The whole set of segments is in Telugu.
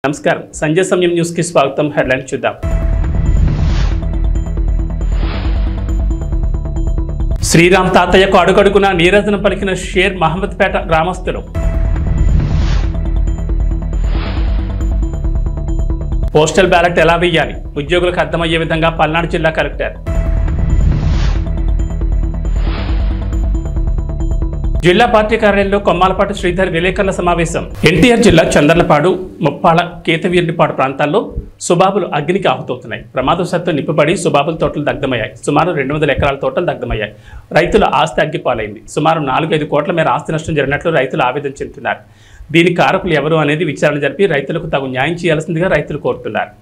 నమస్కారం సంజయ్ సమయం న్యూస్ కి స్వాగతం. హెడ్లైన్ చూద్దాం. శ్రీరామ్ తాతయ్యకు అడుగడుగున నీరాజనం పలికిన షేర్ మహమ్మద్పేట గ్రామస్తులు. పోస్టల్ బ్యాలెట్ ఎలా వేయాలి ఉద్యోగులకు అర్థమయ్యే విధంగా పల్నాడు జిల్లా కలెక్టర్. జిల్లా పార్టీ కార్యాలయంలో కొమ్మాలపాటి శ్రీధర్ విలేకరుల సమావేశం. ఎన్టీఆర్ జిల్లా చందర్లపాడు, ముప్పాళ, కేతవీర్నిపాడు ప్రాంతాల్లో సుబాబులు అగ్నికి ఆహుతవుతున్నాయి. ప్రమాదవశాత్తు నిప్పుపడి సుబాబుల తోటలు దగ్ధమయ్యాయి. సుమారు 200 ఎకరాల తోటలు దగ్ధమయ్యాయి. రైతుల ఆస్తి అగ్గిపాలైంది. సుమారు 4-5 కోట్ల మేర ఆస్తి నష్టం జరిగినట్లు రైతులు ఆవేదన చెందుతున్నారు. దీని కారకులు ఎవరు అనేది విచారణ జరిపి రైతులకు తగు న్యాయం చేయాల్సిందిగా రైతులు కోరుతున్నారు.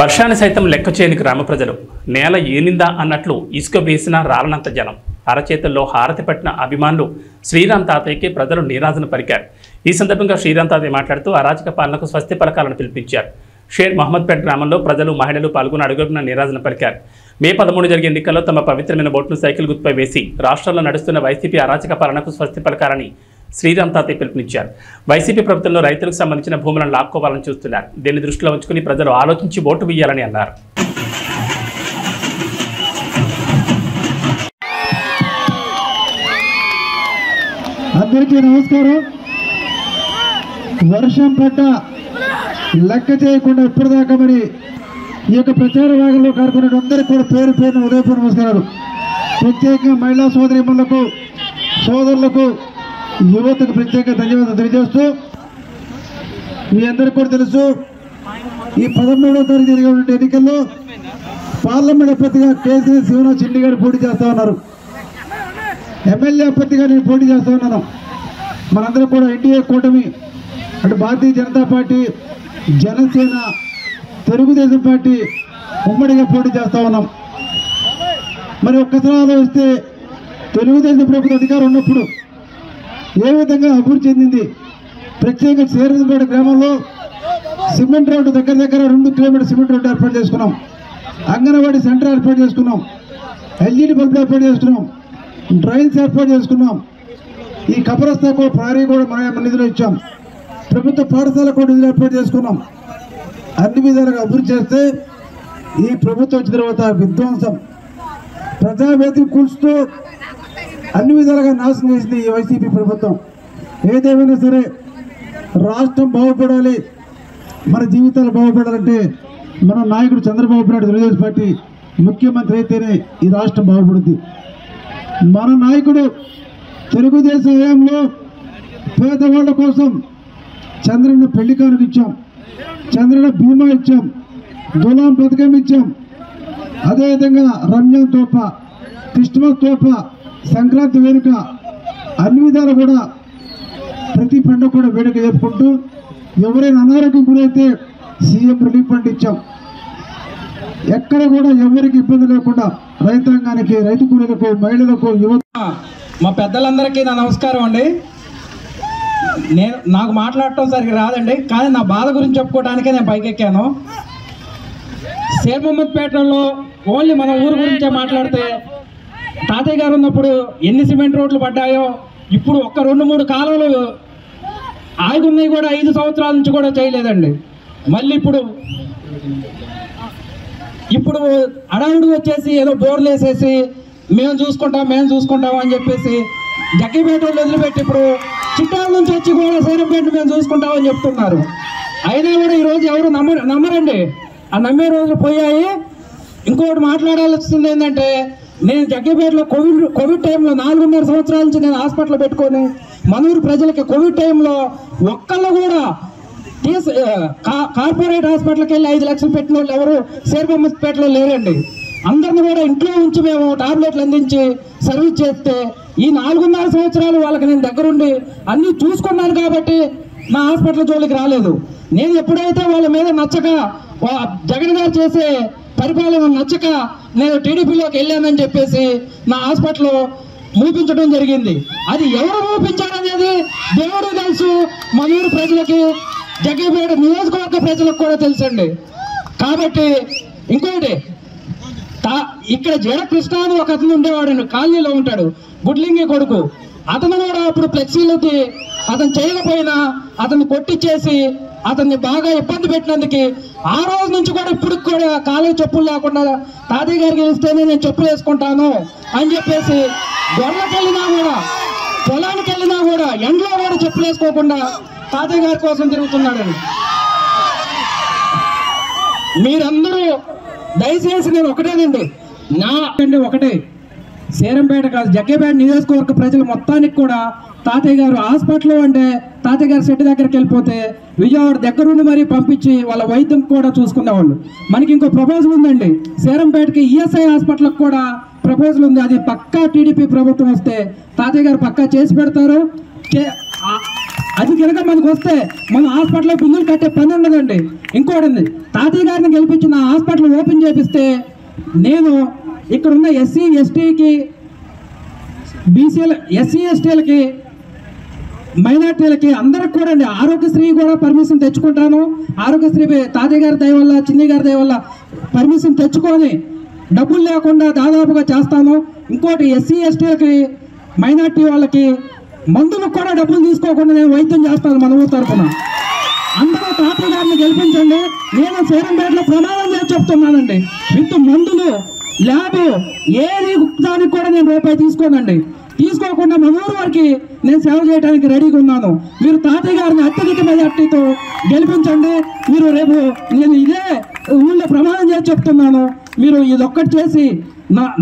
వర్షాన్ని సైతం లెక్క చేయని గ్రామ ప్రజలు. నేల ఏనిందా అన్నట్లు ఇసుక వేసిన రాలనంత జనం. అరచేతుల్లో హారతి పట్టిన అభిమానులు శ్రీరామ్ తాతయ్యకి ప్రజలు నీరాజన పలికారు. ఈ సందర్భంగా శ్రీరామ్ తాతయ్య మాట్లాడుతూ అరాచక పాలనకు స్వస్తి పలకాలను పిలిపించారు. షేర్ మహమ్మద్పేట గ్రామంలో ప్రజలు, మహిళలు పాల్గొని అడుగడుగున నీరాజన పలికారు. మే 13 జరిగే ఎన్నికల్లో తమ పవిత్రమైన ఓటును సైకిల్ గుర్తుపై వేసి రాష్ట్రంలో నడుస్తున్న వైసీపీ అరాచక పాలనకు స్వస్తి పలకాలని శ్రీరామ్ తాతయ్య పిలుపునిచ్చారు. వైసీపీ ప్రభుత్వంలో రైతులకు సంబంధించిన భూములను లాక్కోవాలని చూస్తున్నారు. దీన్ని దృష్టిలో ఉంచుకుని ప్రజలు ఆలోచించి ఓటు వేయాలని అన్నారు. అందరికీ నమస్కారం. వర్షం పడ్డ లెక్క చేయకుండా ఇప్పటిదాకా మరి ఈ యొక్క ప్రచార భాగంలో కారుకున్న అందరికీ కూడా పేరు పేరున ఉదయపూర్వ నమస్కారాలు. ప్రత్యేకంగా మహిళా సోదరీమణులకు, సోదరులకు, యువతకు ప్రత్యేక ధన్యవాదాలు తెలియజేస్తూ, మీ అందరికీ కూడా తెలుసు ఈ 13వ తారీఖు జరిగే ఎన్నికల్లో పార్లమెంట్ అభ్యర్థిగా కేసీఆర్ శివరాజ్ చిన్ని గారు పోటీ చేస్తా ఉన్నారు. ఎమ్మెల్యే అభ్యర్థిగా నేను పోటీ చేస్తా ఉన్నాను. మనందరం కూడా ఎన్డీఏ కూటమి అంటే భారతీయ జనతా పార్టీ, జనసేన, తెలుగుదేశం పార్టీ ఉమ్మడిగా పోటీ చేస్తా ఉన్నాం. మరి ఒక్కసారి ఆలోచిస్తే తెలుగుదేశం ప్రభుత్వ అధికారం ఉన్నప్పుడు ఏ విధంగా అభివృద్ధి చెందింది. ప్రత్యేకంగా శ్రీరాంపేట గ్రామంలో సిమెంట్ రోడ్డు దగ్గర 2 కిలోమీటర్ సిమెంట్ రోడ్డు ఏర్పాటు చేసుకున్నాం. అంగన్వాడీ సెంటర్ ఏర్పాటు చేసుకున్నాం. ఎల్ఈడి బల్బులు ఏర్పాటు చేసుకున్నాం. డ్రైన్స్ ఏర్పాటు చేసుకున్నాం. ఈ కబరస్తా కూడా ప్రహరీ కూడా మన నిధులు ఇచ్చాం. ప్రభుత్వ పాఠశాల కూడా నిధులు ఏర్పాటు చేసుకున్నాం. అన్ని విధాలుగా అభివృద్ధి చేస్తే ఈ ప్రభుత్వం వచ్చిన తర్వాత విధ్వంసం, ప్రజావేదిక కూల్చుతూ అన్ని విధాలుగా నాశనం చేసింది ఈ వైసీపీ ప్రభుత్వం. ఏదేమైనా సరే రాష్ట్రం బాగుపడాలి, మన జీవితాలు బాగుపడాలంటే మన నాయకుడు చంద్రబాబు నాయుడు తెలుగుదేశం పార్టీ ముఖ్యమంత్రి అయితేనే ఈ రాష్ట్రం బాగుపడుద్ది. మన నాయకుడు తెలుగుదేశం హయాంలో పేదవాళ్ళ కోసం చంద్రన్న పెళ్లి కానుక ఇచ్చాం, చంద్రన్న బీమా ఇచ్చాం, దులాం పథకం ఇచ్చాం. అదేవిధంగా రంజాన్ తోప, క్రిస్మస్ తోప, సంక్రాంతి వేడుక అన్ని విధాలు కూడా ప్రతి పండుగ కూడా వేడుక జరుపుకుంటూ ఎవరైనా అనారోగ్యం గురైతే సీఎం రిలీఫ్ ఫండ్ ఇచ్చాం. ఎక్కడ కూడా ఎవరికి ఇబ్బంది లేకుండా రైతాంగానికి, రైతు కూలీలకు, మహిళలకు, యువత. మా పెద్దలందరికీ నా నమస్కారం అండి. నాకు మాట్లాడటం సరిగ్గా రాదండి, కానీ నా బాధ గురించి చెప్పుకోవడానికే నేను పైకెక్కాను. షేర్ మహమ్మద్పేటలో ఓన్లీ మన ఊరు గురించే మాట్లాడితే తాతయ్య గారు ఉన్నప్పుడు ఎన్ని సిమెంట్ రోడ్లు పడ్డాయో, ఇప్పుడు ఒక్క 2-3 కాలువలు ఆగున్నాయి కూడా 5 సంవత్సరాల నుంచి కూడా చేయలేదండి. మళ్ళీ ఇప్పుడు అడవుడు వచ్చేసి ఏదో బోర్లు వేసేసి మేము చూసుకుంటాం అని చెప్పేసి జగ్గిపేట వదిలిపెట్టి ఇప్పుడు చిట్టాల నుంచి వచ్చి కూడా సైరంపేట మేము చూసుకుంటామని చెప్తున్నారు. అయినా కూడా ఈరోజు ఎవరు నమ్మరండి. ఆ నమ్మే రోజులు పోయాయి. ఇంకోటి మాట్లాడాల్సింది ఏంటంటే, నేను జగ్గిపేటలో కోవిడ్ టైంలో 4.5 సంవత్సరాల నుంచి నేను హాస్పిటల్ పెట్టుకొని మనూరు ప్రజలకి కోవిడ్ టైంలో ఒక్కళ్ళు కూడా కార్పొరేట్ హాస్పిటల్కి వెళ్ళి 5 లక్షలు పెట్టిన వాళ్ళు ఎవరు షేర్ మహమ్మద్పేటలో లేరండి. అందరిని కూడా ఇంట్లో ఉంచి మేము టాబ్లెట్లు అందించి సర్వీస్ చేస్తే ఈ 4.5 సంవత్సరాలు వాళ్ళకి నేను దగ్గరుండి అన్నీ చూసుకున్నాను కాబట్టి నా హాస్పిటల్ జోలికి రాలేదు. నేను ఎప్పుడైతే వాళ్ళ మీద నచ్చక, జగన్ గారు చేసే పరిపాలన నచ్చక నేను టీడీపీలోకి వెళ్ళానని చెప్పేసి నా హాస్పిటల్లో మూపించడం జరిగింది. అది ఎవరు మూపించారనేది దేవుడు తెలుసు, మనూరు ప్రజలకి, జగ్గిపేట నియోజకవర్గ ప్రజలకు కూడా తెలుసండి. కాబట్టి ఇంకోటి ఇక్కడ జడ కృష్ణ అని ఒక అతను ఉండేవాడు, కాలనీలో ఉంటాడు, గుడ్లింగి కొడుకు. అతను కూడా అప్పుడు ఫ్లెక్సీలకి అతను చేయకపోయినా అతన్ని కొట్టించేసి అతన్ని బాగా ఇబ్బంది పెట్టినందుకు ఆ రోజు నుంచి కూడా ఇప్పుడు కూడా కాలేజ్ చెప్పులు లేకుండా తాతయ్య గారికి ఇస్తేనే నేను చెప్పులు వేసుకుంటాను అని చెప్పేసి గొర్రెలకు వెళ్ళినా కూడా పొలానికి వెళ్ళినా కూడా ఎండలో కూడా చెప్పులు వేసుకోకుండా తాతయ్య గారి కోసం తిరుగుతున్నాడని. మీరందరూ దయచేసి నేను ఒకటేనండి, ఒకటే సేరంపేట కాదు జగ్గేపేట నియోజకవర్గ ప్రజలు మొత్తానికి కూడా తాతయ్య గారు హాస్పిటల్ అంటే తాతయ్య గారు సెట్ దగ్గరికి వెళ్ళిపోతే విజయవాడ దగ్గరుండి మరీ పంపించి వాళ్ళ వైద్యం కూడా చూసుకునేవాళ్ళు. మనకి ఇంకో ప్రపోజల్ ఉందండి, సేరంపేటకి ఈఎస్ఐ హాస్పిటల్కి కూడా ప్రపోజల్ ఉంది. అది పక్కా టీడీపీ ప్రభుత్వం వస్తే తాతయ్య గారు పక్కా చేసి పెడతారు. అది కనుక మనకు వస్తే మన హాస్పిటల్లో బిల్లులు కట్టే పని ఉండదండి. ఇంకోటి ఉంది, తాతయ్య గారిని గెలిపించిన హాస్పిటల్ ఓపెన్ చేపిస్తే నేను ఇక్కడున్న ఎస్సీ ఎస్టీకి బీసీల ఎస్సీ ఎస్టీలకి మైనార్టీలకి అందరికి కూడా అండి ఆరోగ్యశ్రీ కూడా పర్మిషన్ తెచ్చుకుంటాను. ఆరోగ్యశ్రీ తాతయ్య గారి దయ వల్ల చిన్ని గారి దయ వల్ల పర్మిషన్ తెచ్చుకొని డబ్బులు లేకుండా దాదాపుగా చేస్తాను. ఇంకోటి ఎస్సీ ఎస్టీలకి మైనార్టీ వాళ్ళకి మందులకు కూడా డబ్బులు తీసుకోకుండా నేను వైద్యం చేస్తాను మన ఊరు తరఫున. అందరూ తాతయ్య గారిని గెలిపించండి. నేను సేరంపేటలో ప్రమాణం చేసి చెప్తున్నానండి, విత్ మందులు ల్యాబ్ ఏది దానికి కూడా నేను రూపాయి తీసుకోనండి. తీసుకోకుండా మన ఊరు వారికి నేను సేవ చేయడానికి రెడీగా ఉన్నాను. మీరు తాతయ్య గారిని అత్యధిక మెజార్టీతో గెలిపించండి. మీరు రేపు నేను ఇదే ఊళ్ళో ప్రమాణం చేసి చెప్తున్నాను, మీరు ఇదొక్కటి చేసి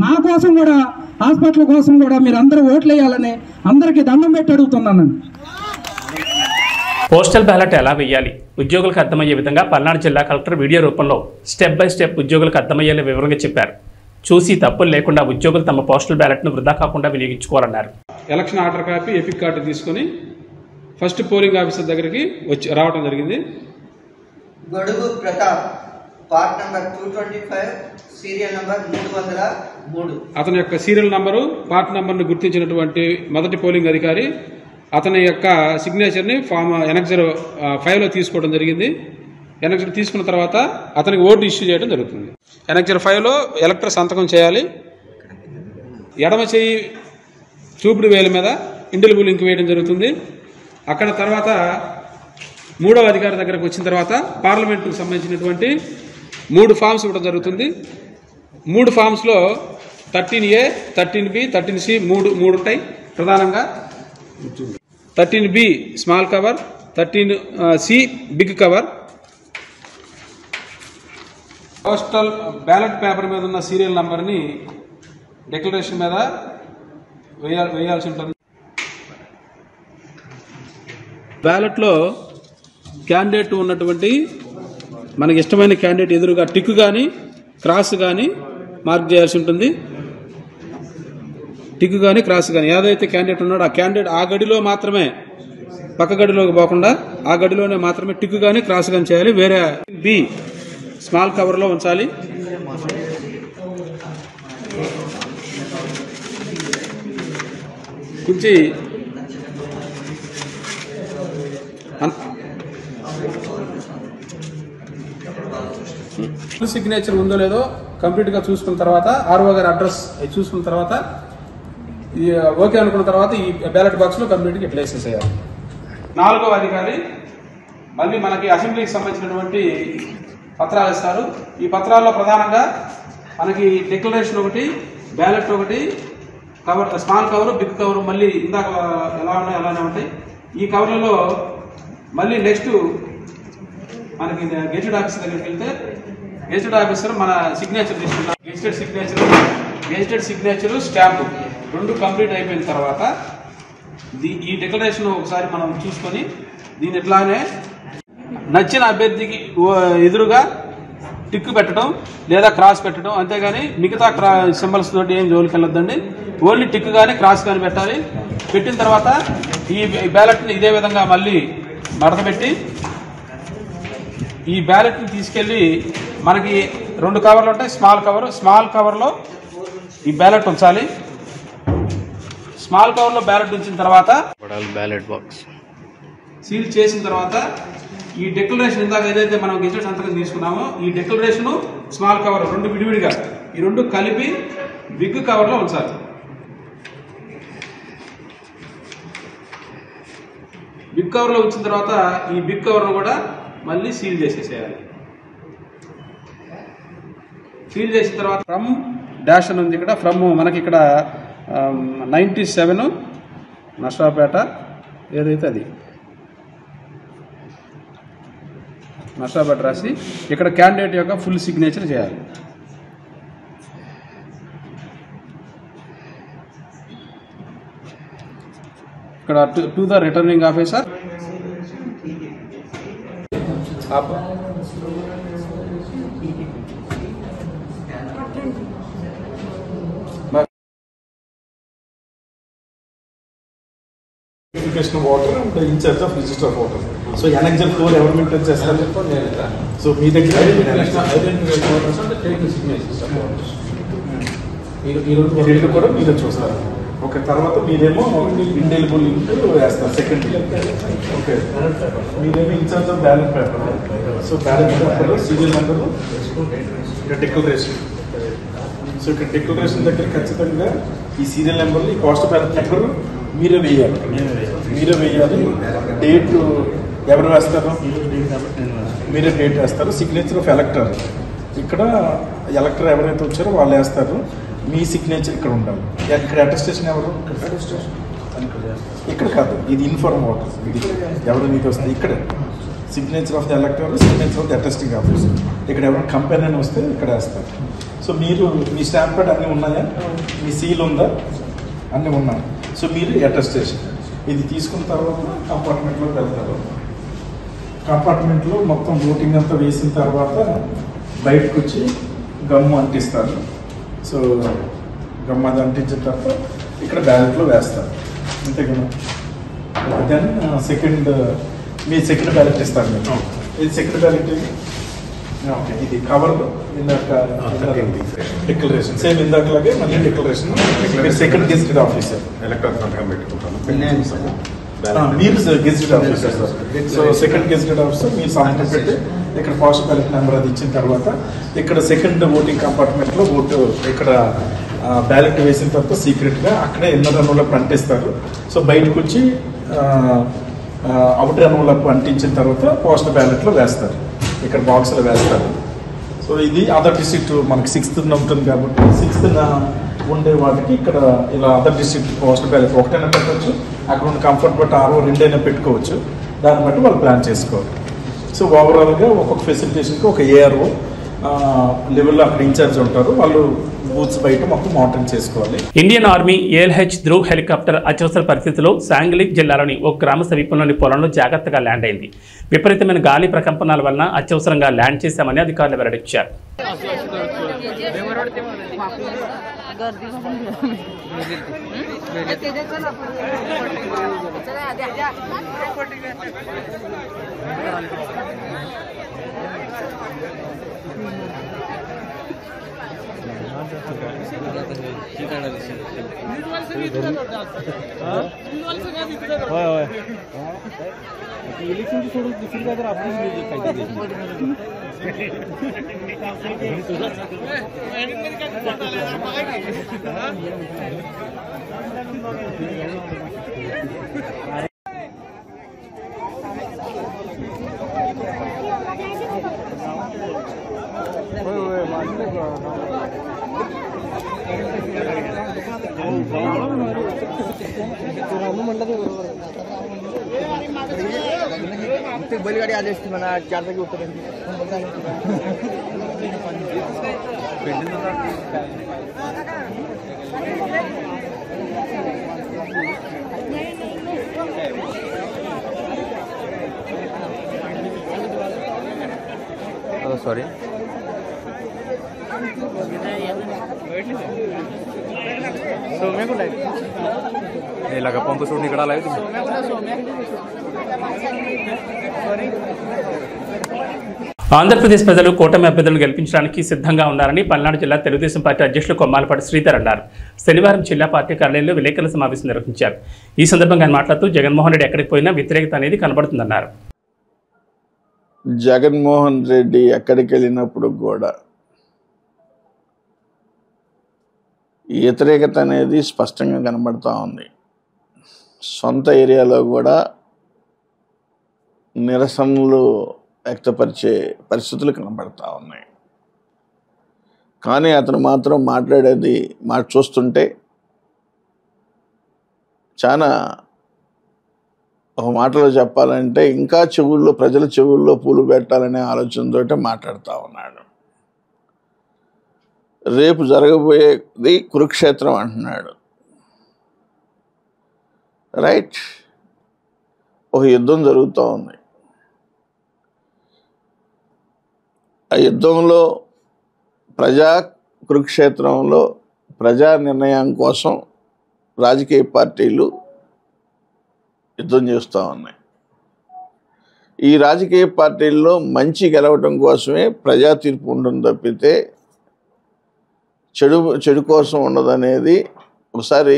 నా కోసం కూడా హాస్పిటల్ కోసం కూడా మీరు అందరూ ఓట్లు వేయాలని అందరికీ దండం పెట్టి అడుగుతున్నానండి. పోస్టల్ బ్యాలెట్ ఎలా వేయాలి ఉద్యోగులకు అర్థమయ్యే విధంగా పల్నాడు జిల్లా కలెక్టర్ వీడియో రూపంలో స్టెప్ బై స్టెప్ ఉద్యోగులకు అర్థమయ్యేలా వివరంగా చెప్పారు. చూసి తప్పులు లేకుండా ఉద్యోగులు తమ పోస్టల్ బ్యాలెట్ను వృధా కాకుండా వినియోగించుకోవాలన్నారు. Election order copy, EPIC card తీసుకొని ఫస్ట్ పోలింగ్ ఆఫీసర్ దగ్గరికి రావడం జరిగింది. Gadugu Pratap, part number 225, serial number 303. అతని యొక్క సీరియల్ నంబరు, పార్ట్ నంబర్ను గుర్తించినటువంటి మొదటి పోలింగ్ అధికారి అతని యొక్క సిగ్నేచర్ని ఫామ్ ఎనక్జర్ 5లో తీసుకోవడం జరిగింది. ఎనక్జర్ తీసుకున్న తర్వాత అతనికి ఓటు ఇష్యూ చేయడం జరుగుతుంది. ఎనక్జర్ 5లో ఎలక్టర్ సంతకం చేయాలి. ఎడమ చేయి చూపుడు వేల మీద ఇండెలిబుల్ లింక్ వేయడం జరుగుతుంది. అక్కడ తర్వాత మూడవ అధికారి దగ్గరకు వచ్చిన తర్వాత పార్లమెంటుకు సంబంధించినటువంటి 3 ఫామ్స్ ఇవ్వడం జరుగుతుంది. 3 ఫామ్స్లో 13A, 13B, 13C 3 ఉంటాయి ప్రధానంగా. 13B small cover, 13C big cover. Postal ballot paper మీద ఉన్న సీరియల్ నంబర్ని డిక్లరేషన్ మీద వేయాల్సి ఉంటుంది. బ్యాలెట్లో క్యాండిడేట్ ఉన్నటువంటి మనకి ఇష్టమైన క్యాండిడేట్ ఎదురుగా టిక్ కానీ క్రాస్ కానీ మార్క్ చేయాల్సి ఉంటుంది. టిక్ కానీ క్రాస్ కానీ ఏదైతే క్యాండిడేట్ ఉన్నాడో ఆ క్యాండిడేట్ ఆ గడిలో మాత్రమే, పక్క గడిలోకి పోకుండా ఆ గడిలోనే మాత్రమే టిక్ కానీ క్రాస్ కానీ చేయాలి. వేరే బి స్మాల్ కవర్లో ఉంచాలి. ఉంచి సిగ్నేచర్ ఉందో లేదో కంప్లీట్గా చూసుకున్న తర్వాత ఆర్ఓ గారి అడ్రస్ చూసుకున్న తర్వాత ఓకే అనుకున్న తర్వాత ఈ బ్యాలెట్ బాక్స్లో కంప్లీట్గా ప్లేస్ చేయాలి. 4వ అధికారి మళ్ళీ మనకి అసెంబ్లీకి సంబంధించినటువంటి పత్రాలు ఇస్తారు. ఈ పత్రాల్లో ప్రధానంగా మనకి డిక్లరేషన్ ఒకటి, బ్యాలెట్ ఒకటి, cover small cover, big cover మళ్ళీ ఇందాక ఎలా ఉన్నాయో అలానే ఉంటాయి. ఈ కవర్లలో మళ్ళీ నెక్స్ట్ మనకి గెజిటెడ్ ఆఫీసర్ దగ్గరికి వెళ్తే గెజిటెడ్ ఆఫీసర్ మన సిగ్నేచర్ తీసుకుంటాం. గెజిటెడ్ సిగ్నేచర్ స్టాంపు 2 కంప్లీట్ అయిపోయిన తర్వాత ఈ డిక్లరేషన్ ఒకసారి మనం చూసుకొని దీని ఇట్లానే నచ్చిన అభ్యర్థికి ఎదురుగా టిక్ పెట్టడం లేదా క్రాస్ పెట్టడం, అంతేగాని మిగతా సింబల్స్ తోటి ఏం జోలికి వెళ్ళొద్దండి. ఓన్లీ టిక్ కానీ క్రాస్ కానీ పెట్టాలి. పెట్టిన తర్వాత ఈ బ్యాలెట్ని ఇదే విధంగా మళ్ళీ మడతపెట్టి ఈ బ్యాలెట్ని తీసుకెళ్ళి మనకి 2 కవర్లు ఉంటాయి. స్మాల్ కవర్లో ఈ బ్యాలెట్ ఉంచాలి. స్మాల్ కవర్లో బ్యాలెట్ ఉంచిన తర్వాత బ్యాలెట్ బాక్స్ సీల్ చేసిన తర్వాత ఈ డిక్లరేషన్ ఇందాక ఏదైతే మనం గెజెట్ సంతకం తీసుకున్నామో ఈ డిక్లరేషన్ స్మాల్ కవర్ రెండు విడివిడిగా ఈ రెండు కలిపి బిగ్ కవర్లో ఉంచాలి. బిగ్ కవర్లో ఉంచిన తర్వాత ఈ బిగ్ కవర్ను కూడా మళ్ళీ సీల్ చేసేసేయాలి. సీల్ చేసిన తర్వాత ఫ్రమ్ డాష్ అని ఉంది ఇక్కడ. ఫ్రమ్ మనకి ఇక్కడ 97 నర్సరావుపేట ఏదైతే అది నర్సరావుపేట రాసి ఇక్కడ క్యాండిడేట్ యొక్క ఫుల్ సిగ్నేచర్ చేయాలి. ఇక్కడ to the returning officer Education of water and the in charge of register of water. So annexure 4 ఎవరు మెయింటైన్ చేస్తారు? సో మీ దగ్గర ఈ రెండు కూడా మీరే చూస్తారు. ఓకే, తర్వాత మీరేమో ఇండెలిబుల్ వేస్తారు సెకండ్. ఓకే, మీరేమో in-charge of ballot paper. So ballot paper serial number declaration. So ఇక్కడ డిక్లరేషన్ దగ్గర ఖచ్చితంగా ఈ సీరియల్ నెంబర్లు ఈ కాస్ట్ బ్యాలెట్ నెంబర్ మీరే వేయాలి. డేట్ ఎవరు వేస్తారు? మీరే డేట్ వేస్తారు. సిగ్నేచర్ ఆఫ్ ఎలక్టర్ ఇక్కడ ఎలక్టర్ ఎవరైతే వచ్చారో వాళ్ళు వేస్తారు. మీ సిగ్నేచర్ ఇక్కడ ఉండాలి. ఇక్కడ అటెస్టేషన్ ఎవరు? ఇక్కడ కాదు, ఇది ఇన్ఫార్మ్ వాటర్. ఇది ఎవరు నీకు వస్తుంది ఇక్కడ signature of the ఎలక్టర్, signature of the attesting officer. ఇక్కడ ఎవరైనా కంపెనీ అని వస్తే ఇక్కడ వేస్తారు. సో మీరు మీ స్టాంప్ ప్యాడ్ అన్నీ ఉన్నాయా? మీ సీల్ ఉందా? అన్నీ ఉన్నాయి. సో మీరు అటెస్టేషన్ ఇది తీసుకున్న తర్వాత కంపార్ట్మెంట్లోకి వెళ్తారు. కంపార్ట్మెంట్లో మొత్తం ఓటింగ్ అంతా వేసిన తర్వాత బయటకు వచ్చి గమ్ము అంటిస్తారు. సో గమ్ము అది అంటించిన తర్వాత ఇక్కడ బ్యాలెట్లో వేస్తారు. అంతే కదా. దెన్ మీ సెకండ్ బ్యాలెట్ ఇస్తారు మీరు. ఇది సెకండ్ బ్యాలెట్ ఇది. ఓకే, ఇది కవర్లో ఇందాక డిక్లరేషన్ సేమ్ ఇందాకలాగే మళ్ళీ డిక్లరేషన్. సెకండ్ గెజిటెడ్ ఆఫీసర్ మీరు gazetted officer. So second gazetted officer మీరు సంతకం పెట్టి ఇక్కడ పోస్ట్ బ్యాలెట్ నెంబర్ అది ఇచ్చిన తర్వాత ఇక్కడ సెకండ్ ఓటింగ్ కంపార్ట్మెంట్లో ఓటు ఇక్కడ బ్యాలెట్ వేసిన తర్వాత సీక్రెట్గా అక్కడే ఇన్నర్ రన్నులకు అంటిస్తారు. సో బయటకు వచ్చి అవుటర్ రన్నులకు అంటించిన తర్వాత పోస్ట్ బ్యాలెట్లో వేస్తారు. ఇక్కడ బాక్స్లో వేస్తారు. సో ఇది అదర్ డిస్ట్రిక్ట్ మనకి 6th ఉంటుంది కాబట్టి 6th ఉండే వాటికి ఇక్కడ ఇలా అదర్ డిస్ట్రిక్ట్ పోస్ట్ బ్యాలెట్ ఒకటైనా పెట్టవచ్చు. అక్కడ ఉన్న కంఫర్ట్ బట్టి 6 2 పెట్టుకోవచ్చు. దాన్ని బట్టి వాళ్ళు ప్లాన్ చేసుకోవాలి. సో ఓవరాల్గా ఒక్కొక్క ఫెసిలిటేషన్కి ఒక ఏఆర్ఓ లెవెల్లో అక్కడ ఇన్ఛార్జ్ ఉంటారు. వాళ్ళు బూత్స్ బయట మొత్తం మానిటరింగ్ చేసుకోవాలి. Indian army AlH Dhruv helicopter అత్యవసర పరిస్థితుల్లో సాంగ్లిక్ జిల్లాలోని ఒక గ్రామ సమీపంలోని పొలంలో జాగ్రత్తగా ల్యాండ్ అయింది. విపరీతమైన గాలి ప్రకంపనాల వలన అత్యవసరంగా ల్యాండ్ చేశామని అధికారులు వెల్లడించారు. बैलगाड़ी आले मला 4 जागी उत्तर सॉरी ఇలాగ పంపు చూడండి ఇక్కడ అలాగే ఆంధ్రప్రదేశ్ ప్రజలు కూటమి అభ్యర్థులను గెలిపించడానికి సిద్ధంగా ఉన్నారని పల్నాడు జిల్లా తెలుగుదేశం పార్టీ అధ్యక్షులు కొమ్మాలపాటి శ్రీధర్ అన్నారు. శనివారం జిల్లా పార్టీ కార్యాలయంలో విలేకరుల సమావేశం నిర్వహించారు. ఈ సందర్భంగా ఆయన మాట్లాడుతూ జగన్మోహన్ రెడ్డి ఎక్కడికి పోయినా వ్యతిరేకత అనేది కనబడుతుందన్నారు. జగన్మోహన్ రెడ్డి ఎక్కడికి వెళ్ళినప్పుడు కూడా వ్యతిరేకత అనేది స్పష్టంగా కనబడుతూ ఉంది. సొంత ఏరియాలో కూడా నిరసనలు వ్యక్తపరిచే పరిస్థితులు కనబడతా ఉన్నాయి. కానీ అతను మాత్రం మాట్లాడేది చూస్తుంటే చాలా ఒక మాటలో చెప్పాలంటే ఇంకా ప్రజల చెవుల్లో పూలు పెట్టాలనే ఆలోచనతో మాట్లాడుతూ ఉన్నాడు. రేపు జరగబోయేది కురుక్షేత్రం అంటున్నాడు. రైట్, ఒక యుద్ధం జరుగుతూ ఉంది. ఆ యుద్ధంలో కురుక్షేత్రంలో ప్రజా నిర్ణయం కోసం రాజకీయ పార్టీలు యుద్ధం చేస్తూ ఉన్నాయి. ఈ రాజకీయ పార్టీల్లో మంచి గెలవటం కోసమే ప్రజా తీర్పు ఉంటుంది తప్పితే చెడు కోసం ఉండదనేది ఒకసారి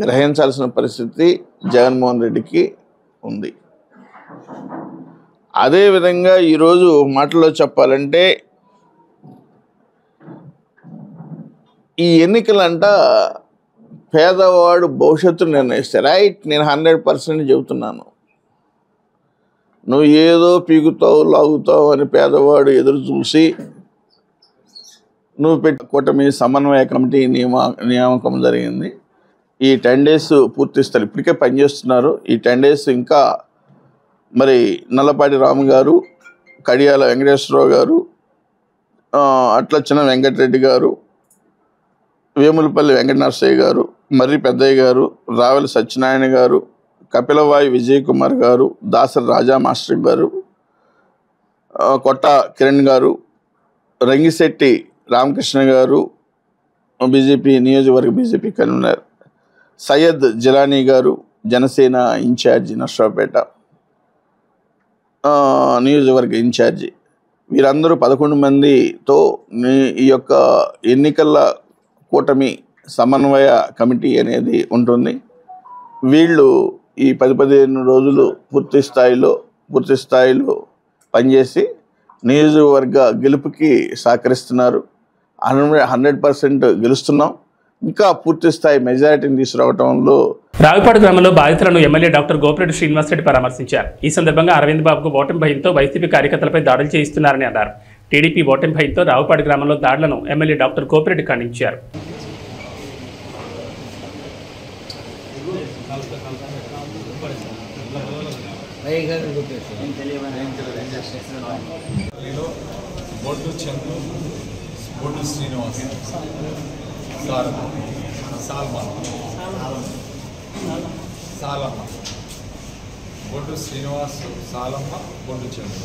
గ్రహించాల్సిన పరిస్థితి జగన్మోహన్ రెడ్డికి ఉంది. అదేవిధంగా ఈరోజు మాటలో చెప్పాలంటే ఈ ఎన్నికలంట పేదవాడు భవిష్యత్తు నిర్ణయిస్తే. రైట్, నేను 100% చెబుతున్నాను. నువ్వు ఏదో పీకుతావు లాగుతావు అని పేదవాడు ఎదురు చూసి నువ్వు కూటమి సమన్వయ కమిటీ నియామకం జరిగింది. ఈ 10 days పూర్తి స్థాయి ఇప్పటికే పనిచేస్తున్నారు. ఈ 10 days ఇంకా మరి నల్లపాటి రాము గారు, కడియాల వెంకటేశ్వరరావు గారు, అట్లచ్చిన వెంకటరెడ్డి గారు, వేములపల్లి వెంకటనరసయ్య గారు, మర్రి పెద్దయ్య గారు, రావెల సత్యనారాయణ గారు, కపిలవాయి విజయ్ కుమార్ గారు, దాసరి రాజా మాస్టర్ గారు, కొట్ట కిరణ్ గారు, రంగిశెట్టి రామకృష్ణ గారు, బీజేపీ నియోజకవర్గ బీజేపీ కన్వీనర్, సయ్యద్ జిలానీ గారు, జనసేన ఇన్ఛార్జి నర్సరావుపేట నియోజకవర్గ ఇన్ఛార్జి, వీరందరూ 11 మందితో ఈ యొక్క ఎన్నికల కూటమి సమన్వయ కమిటీ అనేది ఉంటుంది. వీళ్ళు ఈ 10-15 రోజులు పూర్తి స్థాయిలో పనిచేసి నియోజకవర్గ గెలుపుకి సహకరిస్తున్నారు. 100% గెలుస్తున్నాం. ఇంకా పూర్తి స్థాయి మెజారిటీని తీసుకురావడంలో రావిపాడు గ్రామంలో బాధితులను ఎమ్మెల్యే డాక్టర్ గోపిరెడ్డి శ్రీనివాసరెడ్డి పరామర్శించారు. ఈ సందర్భంగా అరవింద్ బాబుకు ఓటమి భయంతో వైసీపీ కార్యకర్తలపై దాడులు చేయిస్తున్నారని అన్నారు. టీడీపీ ఓటమి భయంతో రావిపాడు గ్రామంలో దాడులను ఎమ్మెల్యే డాక్టర్ గోపిరెడ్డి ఖండించారు. బొడ్డు చంద్రు, బొడ్డు శ్రీనివాస్, సాలమ్మ, బొడ్డు శ్రీనివాస్, సాలమ్మ, బొడ్డు చంద్రు,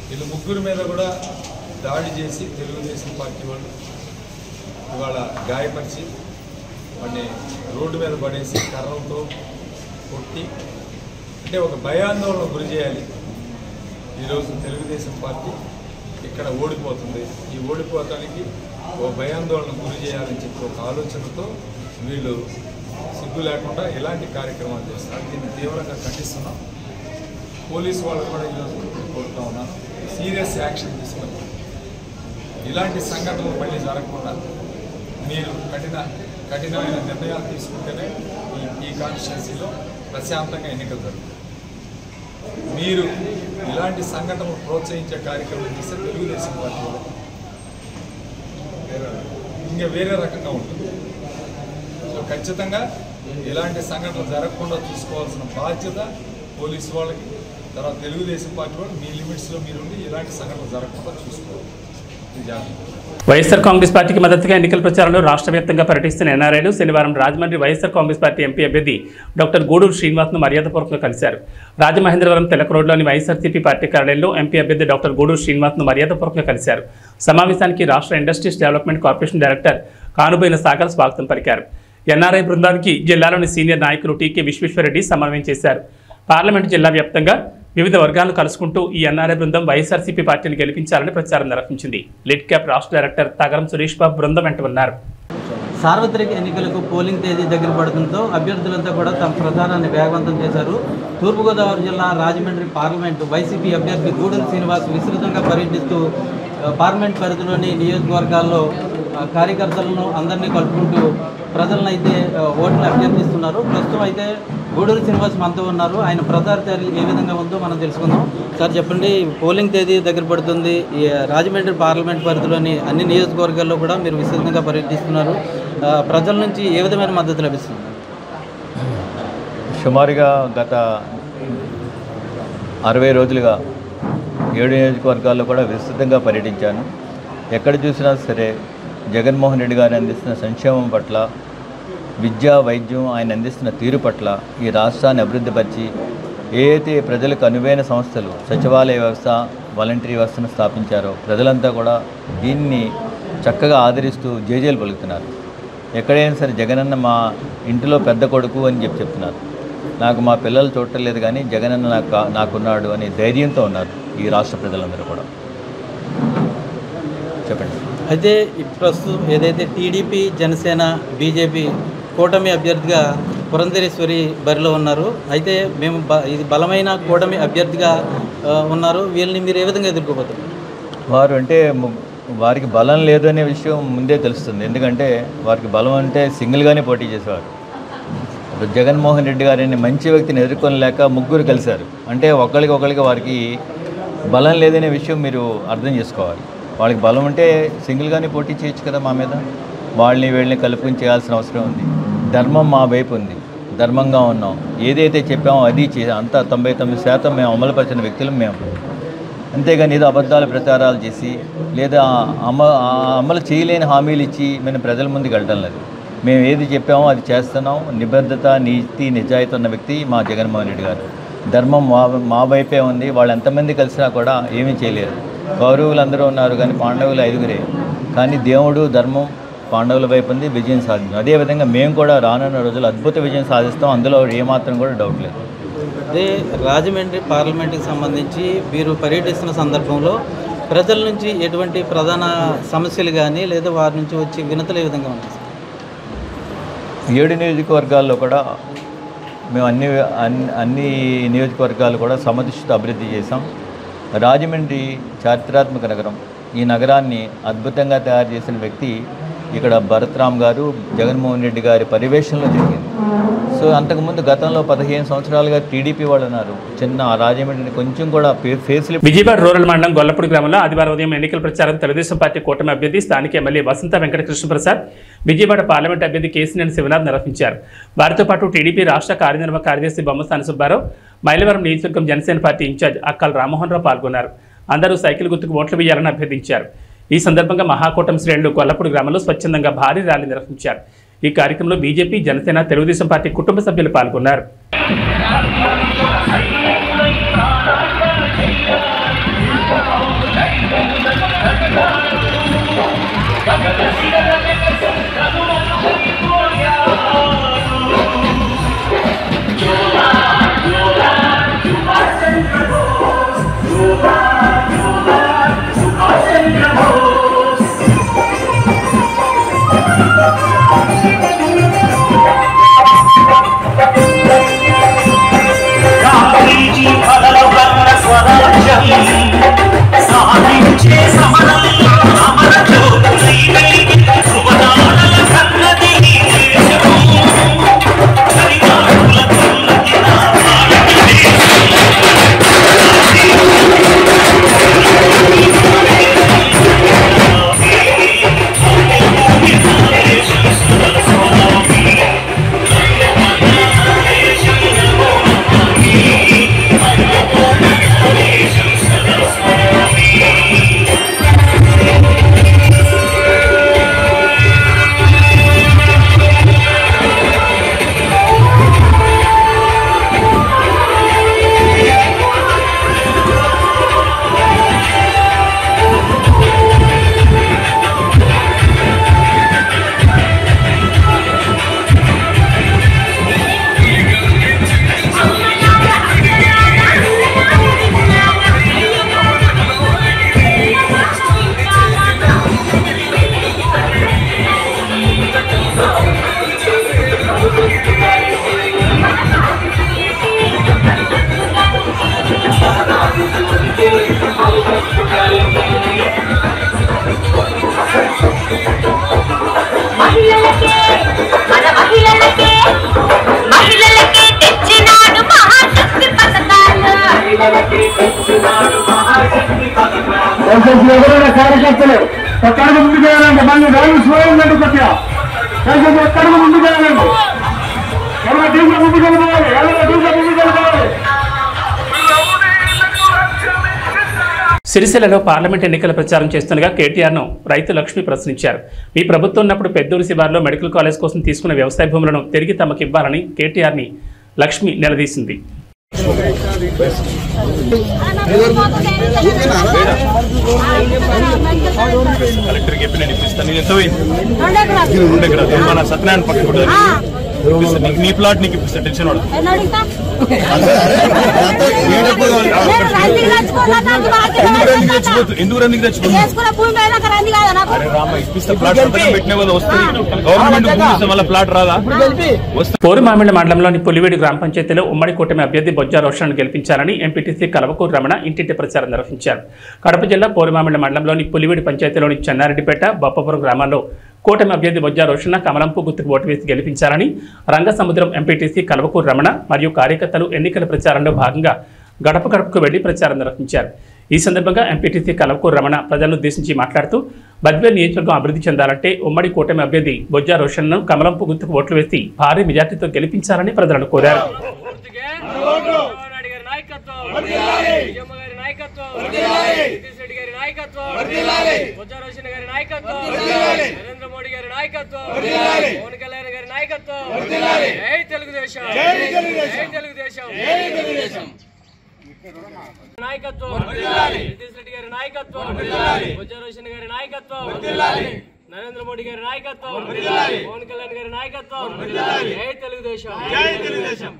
వీళ్ళు ముగ్గురు మీద కూడా దాడి చేసి తెలుగుదేశం పార్టీ వాళ్ళు ఇవాళ గాయపరిచి వాడిని రోడ్డు మీద పడేసి కర్రలతో కొట్టి అంటే ఒక భయాందోళన గురి చేయాలి. ఈరోజు తెలుగుదేశం పార్టీ ఇక్కడ ఓడిపోతుంది, ఈ ఓడిపోవటానికి ఓ భయాందోళన గురి చేయాలని చెప్పి ఒక ఆలోచనతో వీళ్ళు సిగ్గు లేకుండా ఇలాంటి కార్యక్రమాలు చేస్తారు. దీన్ని తీవ్రంగా ఖండిస్తున్నాం. పోలీసు వాళ్ళు కూడా ఈరోజు కోరుతూ ఉన్నాను, సీరియస్ యాక్షన్ తీసుకొని ఇలాంటి సంఘటనలు మళ్ళీ జరగకుండా మీరు కఠినమైన నిర్ణయాలు తీసుకుంటేనే ఈ కాన్స్టిట్యున్సీలో ప్రశాంతంగా ఎన్నికలు జరుగుతాయి. మీరు ఇలాంటి సంఘటనలు ప్రోత్సహించే కార్యక్రమం చేస్తే తెలుగుదేశం పార్టీలో ఇంకా వేరే రకంగా ఉంటుంది. సో ఖచ్చితంగా ఇలాంటి సంఘటనలు జరగకుండా చూసుకోవాల్సిన బాధ్యత పోలీసు వాళ్ళకి, తర్వాత తెలుగుదేశం పార్టీ వాళ్ళు మీ లిమిట్స్లో మీరుండి ఇలాంటి సంఘటనలు జరగకుండా చూసుకోవాలి. వైఎస్ఆర్ కాంగ్రెస్ పార్టీకి మద్దతుగా ఎన్నికల ప్రచారంలో రాష్ట్ర వ్యాప్తంగా పర్యటిస్తున్న ఎన్ఆర్ఐలు శనివారం రాజమండ్రి వైఎస్ఆర్ కాంగ్రెస్ పార్టీ ఎంపీ అభ్యర్థి డాక్టర్ గూడూరు శ్రీనివాస్ను మర్యాదపూర్వకంగా కలిశారు. రాజమహేంద్రవరం తెలక రోడ్లోని వైఎస్ఆర్సీపీ పార్టీ కార్యాలయంలో ఎంపీ అభ్యర్థి డాక్టర్ గూడూరు శ్రీనివాస్ను మర్యాదపూర్వకంగా కలిశారు. సమావేశానికి రాష్ట్ర industries development corporation director Kanuboina Sagar స్వాగతం పలికారు. ఎన్ఆర్ఐ బృందానికి జిల్లాలోని సీనియర్ నాయకులు టీకే విశ్వేశ్వరరెడ్డి సమన్వయం చేశారు. పార్లమెంటు జిల్లా వ్యాప్తంగా వివిధ వర్గాలను కలుసుకుంటూ ఈ ఎన్ఆర్ఐ బృందం వైఎస్ఆర్సీపీ పార్టీని గెలిపించాలని ప్రచారం నిర్వహించింది. లిడ్ క్యాప్ రాష్ట్ర డైరెక్టర్ తగరం సురేష్ బాబు బృందం వెంట ఉన్నారు. సార్వత్రిక ఎన్నికలకు పోలింగ్ తేదీ దగ్గర పడడంతో అభ్యర్థులంతా కూడా తమ ప్రచారాన్ని వేగవంతం చేశారు. తూర్పుగోదావరి జిల్లా రాజమండ్రి పార్లమెంటు వైసీపీ అభ్యర్థి గూడూరు శ్రీనివాస్ విస్తృతంగా పర్యటిస్తూ పార్లమెంట్ పరిధిలోని నియోజకవర్గాల్లో కార్యకర్తలను అందరినీ కలుపుకుంటూ ప్రజలను అయితే ఓట్లు అభ్యర్థిస్తున్నారు. ప్రస్తుతం అయితే గూడూరు శ్రీనివాస్ మనతో ఉన్నారు. ఆయన ప్రచార చర్యలు ఏ విధంగా ఉందో మనం తెలుసుకుందాం. సార్ చెప్పండి, పోలింగ్ తేదీ దగ్గర పడుతుంది. ఈ రాజమండ్రి పార్లమెంట్ పరిధిలోని అన్ని నియోజకవర్గాల్లో కూడా మీరు విస్తృతంగా పర్యటిస్తున్నారు. ప్రజల నుంచి ఏ విధమైన మద్దతు లభిస్తుంది? సుమారుగా గత 60 రోజులుగా 7 నియోజకవర్గాల్లో కూడా విస్తృతంగా పర్యటించాను. ఎక్కడ చూసినా సరే జగన్మోహన్ రెడ్డి గారు అందిస్తున్న సంక్షేమం పట్ల, విద్యా వైద్యం ఆయన అందిస్తున్న తీరు పట్ల, ఈ రాష్ట్రాన్ని అభివృద్ధిపరిచి ఏదైతే ప్రజలకు అనువైన సంస్థలు సచివాలయ వ్యవస్థ, వాలంటరీ వ్యవస్థను స్థాపించారో ప్రజలంతా కూడా దీన్ని చక్కగా ఆదరిస్తూ జేజేలు పలుకుతున్నారు. ఎక్కడైనా సరే జగనన్న మా ఇంటిలో పెద్ద కొడుకు అని చెప్తున్నారు. నాకు మా పిల్లలు చూడలేదు కానీ జగనన్న నాకున్నాడు అని ధైర్యంతో ఉన్నారు ఈ రాష్ట్ర ప్రజలందరూ కూడా. చెప్పండి. అయితే ప్రస్తుతం ఏదైతే టీడీపీ, జనసేన, బీజేపీ కూటమి అభ్యర్థిగా పురంధరేశ్వరి బరిలో ఉన్నారు. అయితే మేము ఇది బలమైన కూటమి అభ్యర్థిగా ఉన్నారు. వీళ్ళని మీరు ఏ విధంగా ఎదుర్కోబోతున్నారు? వారు అంటే వారికి బలం లేదు అనే విషయం ముందే తెలుస్తుంది. ఎందుకంటే వారికి బలం అంటే సింగిల్గానే పోటీ చేసేవారు. జగన్మోహన్ రెడ్డి గారిని మంచి వ్యక్తిని ఎదుర్కొనలేక ముగ్గురు కలిశారు. అంటే ఒకరికి వారికి బలం లేదనే విషయం మీరు అర్థం చేసుకోవాలి. వాళ్ళకి బలం ఉంటే సింగిల్గానే పోటీ చేయొచ్చు కదా మా మీద. వీళ్ళని కలుపుకొని చేయాల్సిన అవసరం ఉంది. ధర్మం మా వైపు ఉంది, ధర్మంగా ఉన్నాం. ఏదైతే చెప్పామో అది అంతా 99% మేము అమలుపరిచిన వ్యక్తులు మేము. అంతేగాని ఏదో అబద్ధాలు ప్రచారాలు చేసి లేదా అమలు చేయలేని హామీలు ఇచ్చి మేము ప్రజల ముందుకు వెళ్ళడం లేదు. మేము ఏది చెప్పామో అది చేస్తున్నాం. నిబద్ధత, నీతి, నిజాయితీ ఉన్న వ్యక్తి మా జగన్మోహన్ రెడ్డి గారు. ధర్మం మా వైపే ఉంది. వాళ్ళు ఎంతమంది కలిసినా కూడా ఏమీ చేయలేరు. కౌరవులు అందరూ ఉన్నారు కానీ పాండవులు 5గురే. కానీ దేవుడు, ధర్మం పాండవుల వైపు ఉంది, విజయం సాధించాం. అదేవిధంగా మేము కూడా రానున్న రోజులు అద్భుత విజయం సాధిస్తాం. అందులో ఏమాత్రం కూడా డౌట్ లేదు. అదే రాజమండ్రి పార్లమెంట్కి సంబంధించి మీరు పర్యటిస్తున్న సందర్భంలో ప్రజల నుంచి ఎటువంటి ప్రధాన సమస్యలు కానీ లేదా వారి నుంచి వచ్చే వినతులు ఏ విధంగా ఉన్నాయి? 7 నియోజకవర్గాల్లో కూడా మేము అన్ని నియోజకవర్గాలు కూడా సమదృష్టితో అభివృద్ధి చేశాం. రాజమండ్రి చారిత్రాత్మక నగరం. ఈ నగరాన్ని అద్భుతంగా తయారు చేసిన వ్యక్తి ఇక్కడ భరత్రామ్ గారు, జగన్మోహన్ రెడ్డి గారి పర్యవేక్షణలో జరిగింది. సో అంతకుముందు గతంలో 15 సంవత్సరాలుగా టీడీపీ వాళ్ళు ఉన్నారు. చిన్న రాజమండ్రిని కొంచెం కూడా విజయవాడ రూరల్ మండలం గొల్లపూడి గ్రామంలో ఆదివారం ఉదయం ఎన్నికల ప్రచారం తెలుగుదేశం పార్టీ కూటమి అభ్యర్థి స్థానిక ఎమ్మెల్యే వసంత వెంకట కృష్ణప్రసాద్, విజయవాడ పార్లమెంట్ అభ్యర్థి కేసినేని శివనాథ్ నిర్వహించారు. వారితో పాటు టీడీపీ రాష్ట్ర కార్యనిర్వాహక కార్యదర్శి బొమ్మసాని సుబ్బారావు, మైలవరం నియోజకవర్గం జనసేన పార్టీ ఇన్ఛార్జ్ అక్కల రామ్మోహన్ రావు పాల్గొన్నారు. అందరూ సైకిల్ గుర్తుకు ఓట్లు వేయాలని అభ్యర్థించారు. ఈ సందర్భంగా మహాకూటమి శ్రేణులు గొల్లపూడి గ్రామంలో స్వచ్ఛందంగా భారీ ర్యాలీ నిర్వహించారు. ఈ కార్యక్రమంలో బీజేపీ, జనసేన, తెలుగుదేశం పార్టీ కుటుంబ సభ్యులు పాల్గొన్నారు. Ram ఎవరైనా కార్యకర్తలు ఒక్కడికి ముందుకు వెళ్ళండి, మళ్ళీ రైలు స్లోయండి, కొద్దిగా ఒక్కడికి ముందుకు వెళ్ళండి, ఎవరైనా డీజే ముందుకు వెళ్ళిపోవాలి, ఎవరైనా డీజే ముందుకు వెళ్ళిపోవాలి. సిరిసిల్లలో పార్లమెంట్ ఎన్నికల ప్రచారం చేస్తుండగా కేటీఆర్ను రైతు లక్ష్మి ప్రశ్నించారు. మీ ప్రభుత్వం ఉన్నప్పుడు పెద్దూరు శివారులో మెడికల్ కాలేజ్ కోసం తీసుకున్న వ్యవసాయ భూములను తిరిగి తమకు ఇవ్వాలని కేటీఆర్ని లక్ష్మి నిలదీసింది. నీ ప్లాట్ నీకు ఇప్పిస్తా టెన్షన్ ఎందుకు రందికి పోరుమామిళ్ల మండలంలోని పులివేడి గ్రామ పంచాయతీలో ఉమ్మడి కూటమి అభ్యర్థి బొజ్జా రోషన్ను గెలిపించాలని ఎంపీటీసీ కలవకూరు రమణ ఇంటింటి ప్రచారం నిర్వహించారు. కడప జిల్లా పోరుమామిళ్ల మండలంలోని పులివేడి పంచాయతీలోని చెన్నారెడ్డిపేట, బొప్పపురం గ్రామాల్లో కూటమి అభ్యర్థి బొజ్జా రోషన్న కమలంపు గుర్తుకు ఓటు వేసి గెలిపించాలని రంగసముద్రం ఎంపీటీసీ కలవకూరు రమణ మరియు కార్యకర్తలు ఎన్నికల ప్రచారంలో భాగంగా గడప గడపకు వెళ్లి ప్రచారం నిర్వహించారు. ఈ సందర్భంగా ఎంపీటీసీ కలవకూరు రమణ ప్రజలను ఉద్దేశించి మాట్లాడుతూ బద్వేల్ నియోజకవర్గం అభివృద్ధి చెందాలంటే ఉమ్మడి కూటమి అభ్యర్థి బొజ్జా రోషన్ను కమలంపు గుర్తుకు ఓట్లు వేసి భారీ మెజార్టీతో గెలిపించాలని ప్రజలను కోరారు. నరేంద్ర మోడీ గారి నాయకత్వం, పవన్ కళ్యాణ్ గారి నాయకత్వం, జై తెలుగుదేశం, జై తెలుగుదేశం నాయకత్వం, నితీష్ రెడ్డి గారి నాయకత్వం, బొజ్జా రోషన్ గారి నాయకత్వం, నరేంద్ర మోడీ గారి నాయకత్వం, పవన్ కళ్యాణ్ గారి నాయకత్వం, జై తెలుగుదేశం, జై తెలుగుదేశం.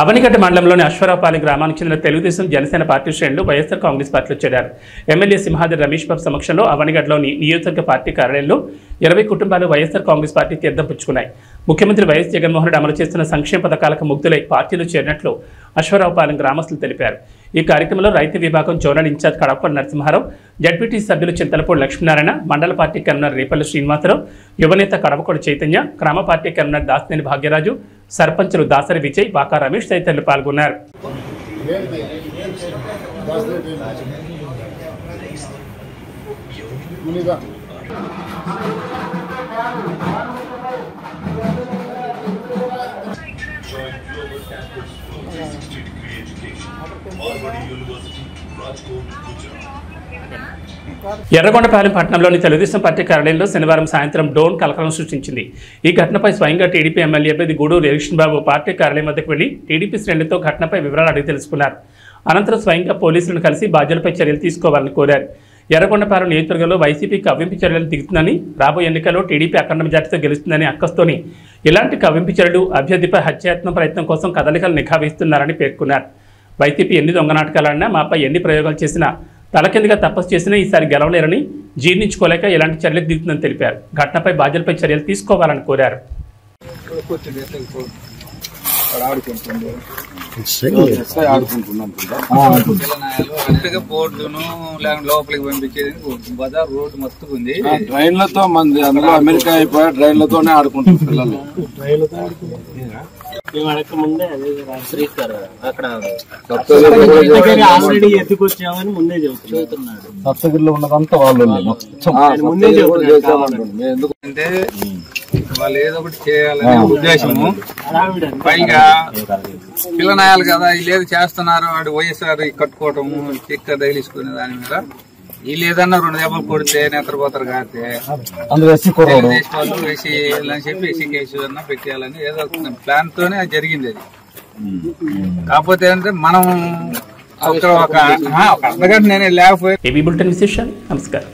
అవనిగడ్డ మండలంలోని అశ్వరావుపాలెం గ్రామానికి చెందిన తెలుగుదేశం జనసేన పార్టీ శ్రేణులు వైఎస్ఆర్ కాంగ్రెస్ పార్టీలో చేరారు. ఎమ్మెల్యే సింహాద్రి రమేష్ బాబు సమక్షంలో అవనిగడ్డలోని నియోజకవర్గ పార్టీ కార్యాలయంలో 20 కుటుంబాలు వైఎస్ఆర్ కాంగ్రెస్ పార్టీ తీర్థం పుచ్చుకున్నాయి. ముఖ్యమంత్రి వైఎస్ జగన్మోహన్ రెడ్డి అమలు చేస్తున్న సంక్షేమ పథకాలకు ముగ్ధులై పార్టీలో చేరినట్లు అశ్వరావుపాలెం గ్రామస్తులు తెలిపారు. ఈ కార్యక్రమంలో రైతు విభాగం zonal in-charge Kadapa Narasimharao, ZPT సభ్యులు చింతలపూడి లక్ష్మీనారాయణ, మండల పార్టీ కన్వీనర్ రేపల్లి శ్రీనివాసరావు, యువనేత కడపకోడి చైతన్య, గ్రామ పార్టీ కన్వీనర్ దాసినేని భాగ్యరాజు, సర్పంచులు దాసరి విజయ్, బాకా రమేష్ తదితరులు పాల్గొన్నారు. ఎర్రగొండపాలెం పట్టణంలోని తెలుగుదేశం పార్టీ కార్యాలయంలో శనివారం సాయంత్రం డ్రోన్ కలకలం సృష్టించింది. ఈ ఘటనపై స్వయంగా టీడీపీ ఎమ్మెల్యే అభ్యర్థి గూడూరు ఎలక్షన్ బాబు పార్టీ కార్యాలయం వద్దకు వెళ్లి టీడీపీ శ్రేణులతో ఘటనపై వివరాలు అడిగి తెలుసుకున్నారు. అనంతరం స్వయంగా పోలీసులను కలిసి బాధ్యులపై చర్యలు తీసుకోవాలని కోరారు. ఎర్రగొండపాలెం నియోజకవర్గంలో వైసీపీ కవ్వింపు చర్యలు దిగుతుందని, రాబోయే ఎన్నికల్లో టీడీపీ అఖండ మెజార్టీతో గెలుస్తుందని అక్కస్తోని ఇలాంటి కవ్వింపు చర్యలు అభ్యర్థిపై హత్యాయత్నం ప్రయత్నం కోసం కదలికలు నిఘా వేస్తున్నారని పేర్కొన్నారు. వైసీపీ ఎన్ని దొంగ నాటకాలన్నా, మాపై ఎన్ని ప్రయోగాలు చేసినా, తలకిందుగా తపస్సు చేసినా ఈసారి గెలవలేరని, జీర్ణించుకోలేక ఇలాంటి చర్యలకు దిగుతుందని తెలిపారు. ఘటనపై బాధ్యులపై చర్యలు తీసుకోవాలని కోరారు. బోర్డును లోపలికి పంపించేది బజార్ రోడ్డు మస్తుగా ఉంది. ట్రైన్లతో మంది అందులో అమెరికా అయిపోయా ట్రైన్లతోనే ఆడుకుంటారు పిల్లలు. ఆల్రెడీ ఎత్తుకొచ్చామని ముందే చెబుతున్నాడు. సప్తగిరిలో ఉన్నదంతా వాళ్ళు ముందే ఎందుకంటే వాళ్ళు ఏదో ఒకటి చేయాలనే ఉద్దేశము. పైగా పిల్లనాయాలు కదా, వీళ్ళు ఏదో చేస్తున్నారు, వాడు వైఎస్ఆర్ కట్టుకోవటము, స్టిక్కర్ తగిలించుకునే దాని మీద వీళ్ళు ఏదన్నా 2 దెబ్బలు కొడితే నిద్రపోతారు కాకపోతే వాళ్ళు వేసి అని చెప్పి ఎస్సీ కేసు అన్నా పెట్టేయాలని ఏదో ప్లాన్ తోనే అది జరిగింది. అది కాకపోతే ఏంటంటే మనం ఒక అర్ధగంట నేను లేకపోయి. నమస్కారం.